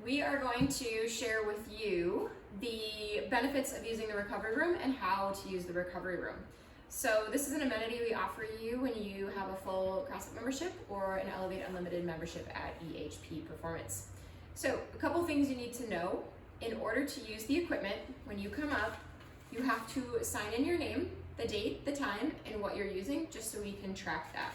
we are going to share with you the benefits of using the recovery room and how to use the recovery room. So this is an amenity we offer you when you have a full CrossFit membership or an Elevate Unlimited membership at EHP Performance. So a couple things you need to know. In order to use the equipment, when you come up, you have to sign in your name, the date, the time, and what you're using, just so we can track that.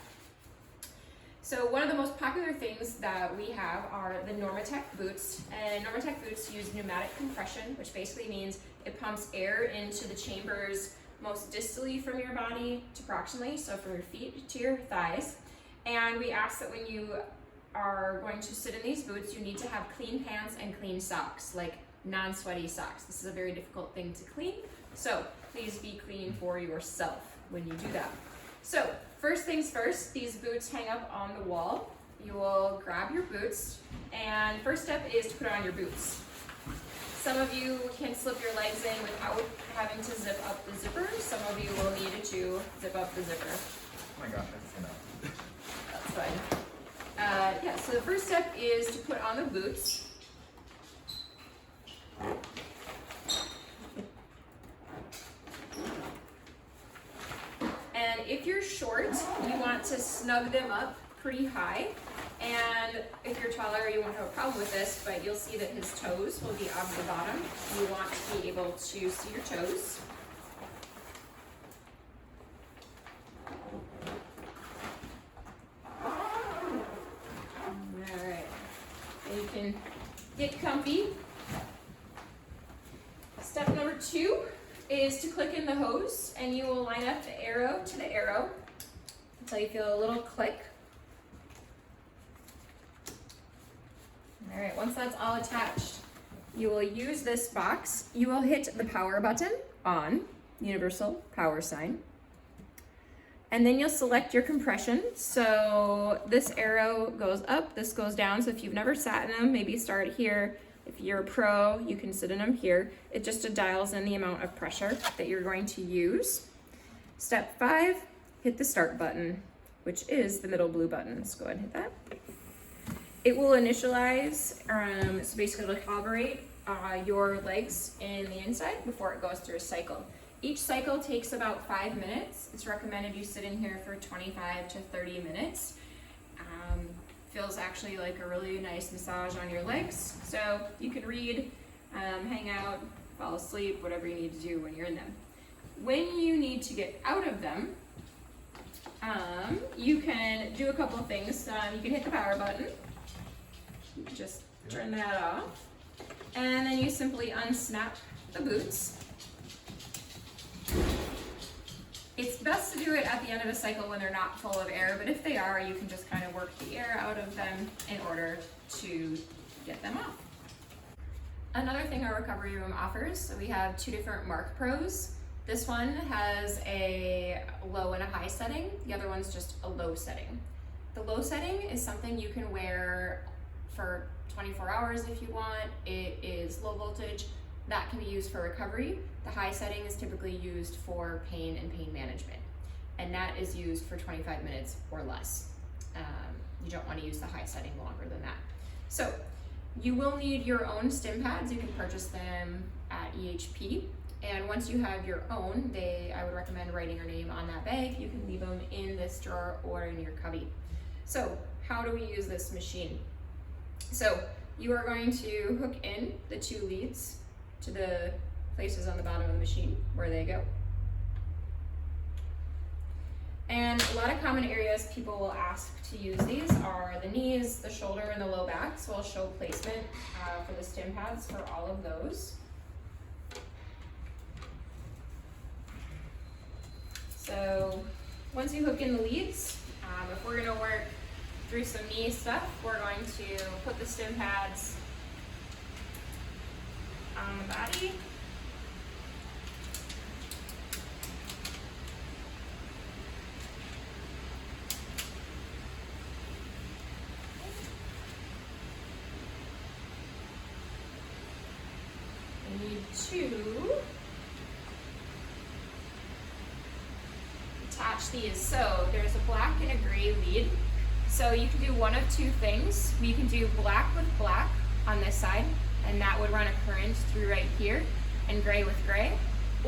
So one of the most popular things that we have are the Normatec boots, and Normatec boots use pneumatic compression, which basically means it pumps air into the chambers most distally from your body to proximally, so from your feet to your thighs. And we ask that when you are going to sit in these boots, you need to have clean pants and clean socks, like non-sweaty socks. This is a very difficult thing to clean, so please be clean for yourself when you do that. So first things first, these boots hang up on the wall. You will grab your boots, and first step is to put on your boots. Some of you can slip your legs in without having to zip up the zipper. Some of you will need to zip up the zipper. Oh my gosh, I know. That's fine. Yeah, so the first step is to put on the boots. And if you're short, you want to snug them up pretty high. And if you're taller, you won't have a problem with this, but you'll see that his toes will be on the bottom. You want to be able to see your toes. Alright, and you can get comfy. Step number 2 is to click in the hose, and you will line up the arrow to the arrow until you feel a little click. All right, once that's all attached, you will use this box. You will hit the power button on, universal power sign, and then you'll select your compression. So this arrow goes up, this goes down. So if you've never sat in them, maybe start here. If you're a pro, you can sit in them here. It just dials in the amount of pressure that you're going to use. Step 5, hit the start button, which is the middle blue button. Let's go ahead and hit that. It will initialize, so basically it'll calibrate your legs in the inside before it goes through a cycle. Each cycle takes about 5 minutes. It's recommended you sit in here for 25 to 30 minutes. Feels actually like a really nice massage on your legs. So you can read, hang out, fall asleep, whatever you need to do when you're in them. When you need to get out of them, you can do a couple of things. You can hit the power button. You can just turn that off. And then you simply unsnap the boots. It's best to do it at the end of a cycle when they're not full of air, but if they are, you can just kind of work the air out of them in order to get them off. Another thing our recovery room offers, so we have 2 different Mark Pros. This one has a low and a high setting. The other one's just a low setting. The low setting is something you can wear for 24 hours if you want. It is low voltage. That can be used for recovery. The high setting is typically used for pain and pain management, and that is used for 25 minutes or less. You don't want to use the high setting longer than that. So you will need your own stim pads. You can purchase them at EHP, and once you have your own, I would recommend writing your name on that bag. You can leave them in this drawer or in your cubby. So how do we use this machine? So you are going to hook in the 2 leads to the places on the bottom of the machine where they go. And a lot of common areas people will ask to use these are the knees, the shoulder, and the low back. So I'll show placement for the stim pads for all of those. So once you hook in the leads, if we're gonna work through some knee stuff, we're going to put the stim pads on the body. We need to attach these. So there's a black and a gray lead. So you can do one of 2 things. You can do black with black, on this side, and that would run a current through right here and gray with gray.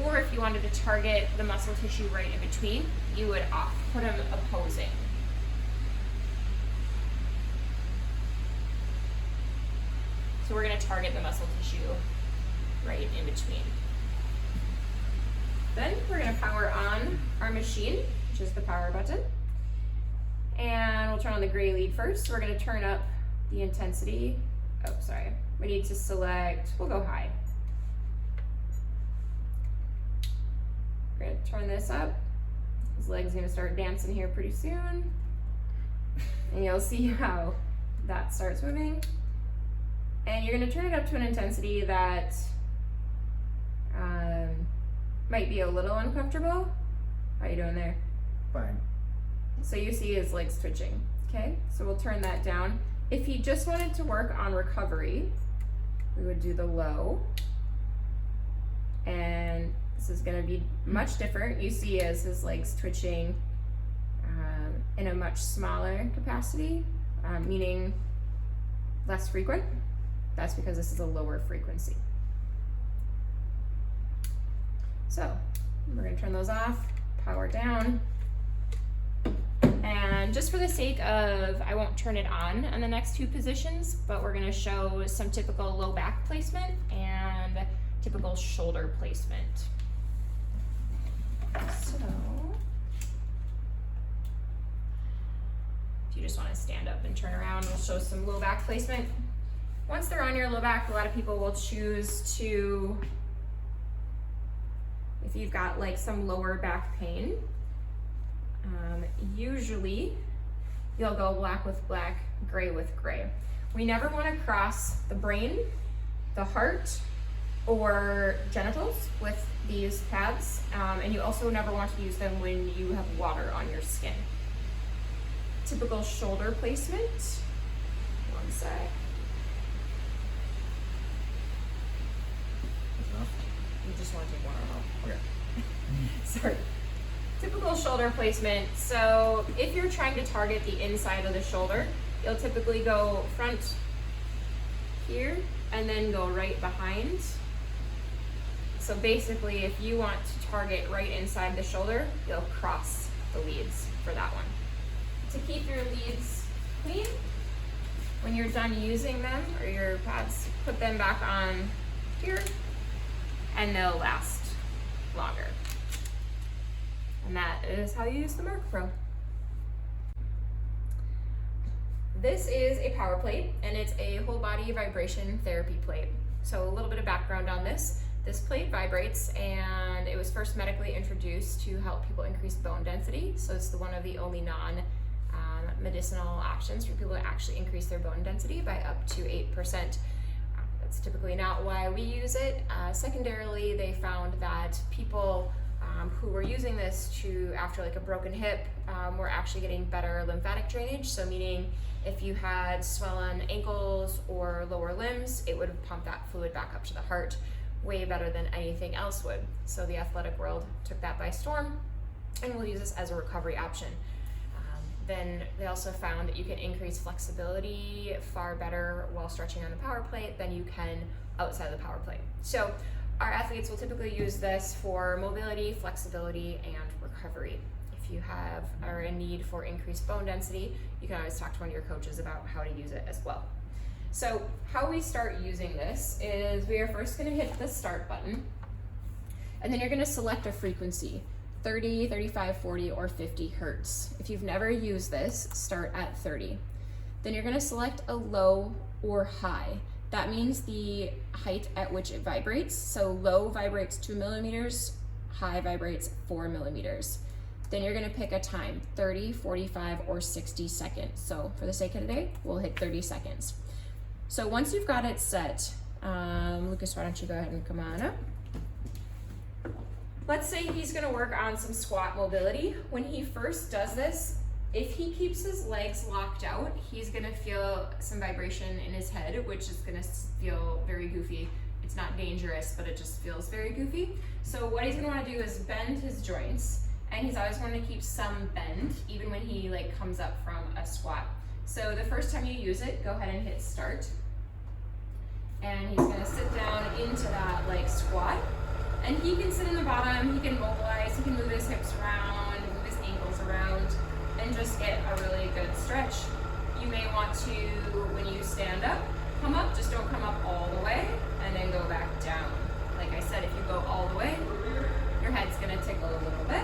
Or if you wanted to target the muscle tissue right in between, you would put them opposing. So we're going to target the muscle tissue right in between. Then we're going to power on our machine, which is the power button. And we'll turn on the gray lead first. So we're going to turn up the intensity. Oh, sorry. We need to select, we'll go high. We're going to turn this up. His leg's going to start dancing here pretty soon. And you'll see how that starts moving. And you're going to turn it up to an intensity that might be a little uncomfortable. How are you doing there? Fine. So you see his legs twitching. Okay, so we'll turn that down. If he just wanted to work on recovery, we would do the low. And this is going to be much different. You see as his legs twitching in a much smaller capacity, meaning less frequent. That's because this is a lower frequency. So we're going to turn those off, power down. And just for the sake of, I won't turn it on the next two positions, but we're going to show some typical low back placement and typical shoulder placement. So, if you just want to stand up and turn around, we'll show some low back placement. Once they're on your low back, a lot of people will choose to, if you've got like some lower back pain, usually you'll go black with black, gray with gray. We never want to cross the brain, the heart, or genitals with these pads, and you also never want to use them when you have water on your skin. Typical shoulder placement, one sec. You just want to take one arm off. Okay. Sorry. Typical shoulder placement. So if you're trying to target the inside of the shoulder, you'll typically go front here and then go right behind. So basically, if you want to target right inside the shoulder, you'll cross the leads for that one. To keep your leads clean, when you're done using them or your pads, put them back on here and they'll last longer. And that is how you use the Mark Pro. This is a power plate, and it's a whole body vibration therapy plate. So a little bit of background on this. This plate vibrates, and it was first medically introduced to help people increase bone density. So it's one of the only non-medicinal options for people to actually increase their bone density by up to 8%. That's typically not why we use it. Secondarily, they found that people who were using this after like a broken hip were actually getting better lymphatic drainage. So meaning if you had swollen ankles or lower limbs, it would pump that fluid back up to the heart way better than anything else would. So the athletic world took that by storm and will use this as a recovery option. Then they also found that you can increase flexibility far better while stretching on the power plate than you can outside the power plate. So our athletes will typically use this for mobility, flexibility, and recovery. If you are in need for increased bone density, you can always talk to one of your coaches about how to use it as well. So how we start using this is we are first going to hit the start button, and then you're going to select a frequency, 30, 35, 40, or 50 hertz. If you've never used this, start at 30. Then you're going to select a low or high. That means the height at which it vibrates. So low vibrates 2 millimeters, high vibrates 4 millimeters. Then you're going to pick a time, 30, 45, or 60 seconds. So for the sake of today, we'll hit 30 seconds. So once you've got it set, Lucas, why don't you go ahead and come on up? Let's say he's going to work on some squat mobility. When he first does this, if he keeps his legs locked out, he's going to feel some vibration in his head, which is going to feel very goofy. It's not dangerous, but it just feels very goofy. So what he's going to want to do is bend his joints, and he's always going to keep some bend, even when he comes up from a squat. So the first time you use it, go ahead and hit start. and he's gonna sit down into that like squat. And he can sit in the bottom, he can mobilize, he can move his hips around, move his ankles around, and just get a really good stretch. You may want to, when you stand up, come up, just don't come up all the way, and then go back down. Like I said, if you go all the way, your head's gonna tickle a little bit.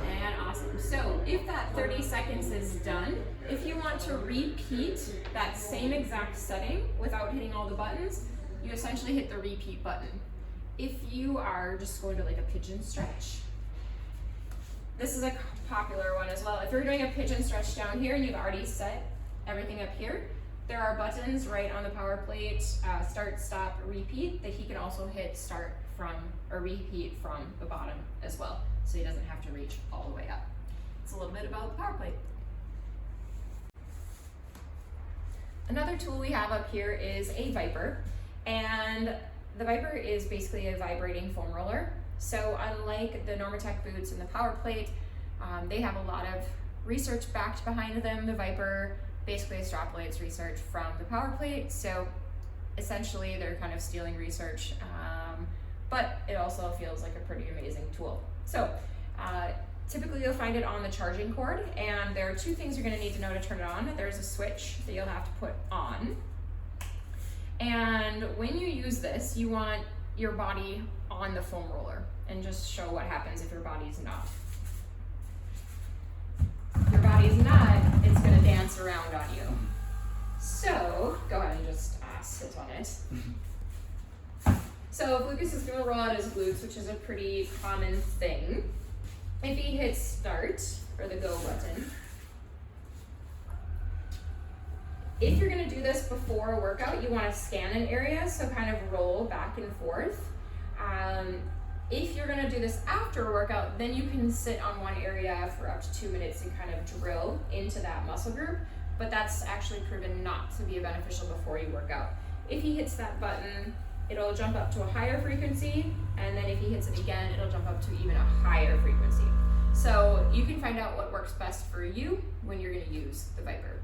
And awesome. So if that 30 seconds is done, if you want to repeat that same exact setting without hitting all the buttons, you essentially hit the repeat button. If you are just going to like a pigeon stretch, this is a popular one as well. If you're doing a pigeon stretch down here and you've already set everything up here, there are buttons right on the power plate, start, stop, repeat, that he can also hit start from or repeat from the bottom as well. So he doesn't have to reach all the way up. It's a little bit about the power plate. Another tool we have up here is a Viper. And the Viper is basically a vibrating foam roller. So unlike the Normatec boots and the power plate, they have a lot of research backed behind them. The Viper basically extrapolates research from the power plate. So essentially they're kind of stealing research, but it also feels like a pretty amazing tool. So typically you'll find it on the charging cord, and there are two things you're gonna need to know to turn it on. There's a switch that you'll have to put on. And when you use this, you want your body on the foam roller, and just show what happens if your body's not. If your body's not, it's gonna dance around on you. So go ahead and just sit on it. So if Lucas is gonna roll out his glutes, which is a pretty common thing, if he hits start, or the go button, if you're gonna do this before a workout, you wanna scan an area, so kind of roll back and forth. If you're gonna do this after a workout, then you can sit on one area for up to 2 minutes and kind of drill into that muscle group, but that's actually proven not to be beneficial before you work out. If he hits that button, it'll jump up to a higher frequency, and then if he hits it again, it'll jump up to even a higher frequency. So you can find out what works best for you when you're gonna use the Viper.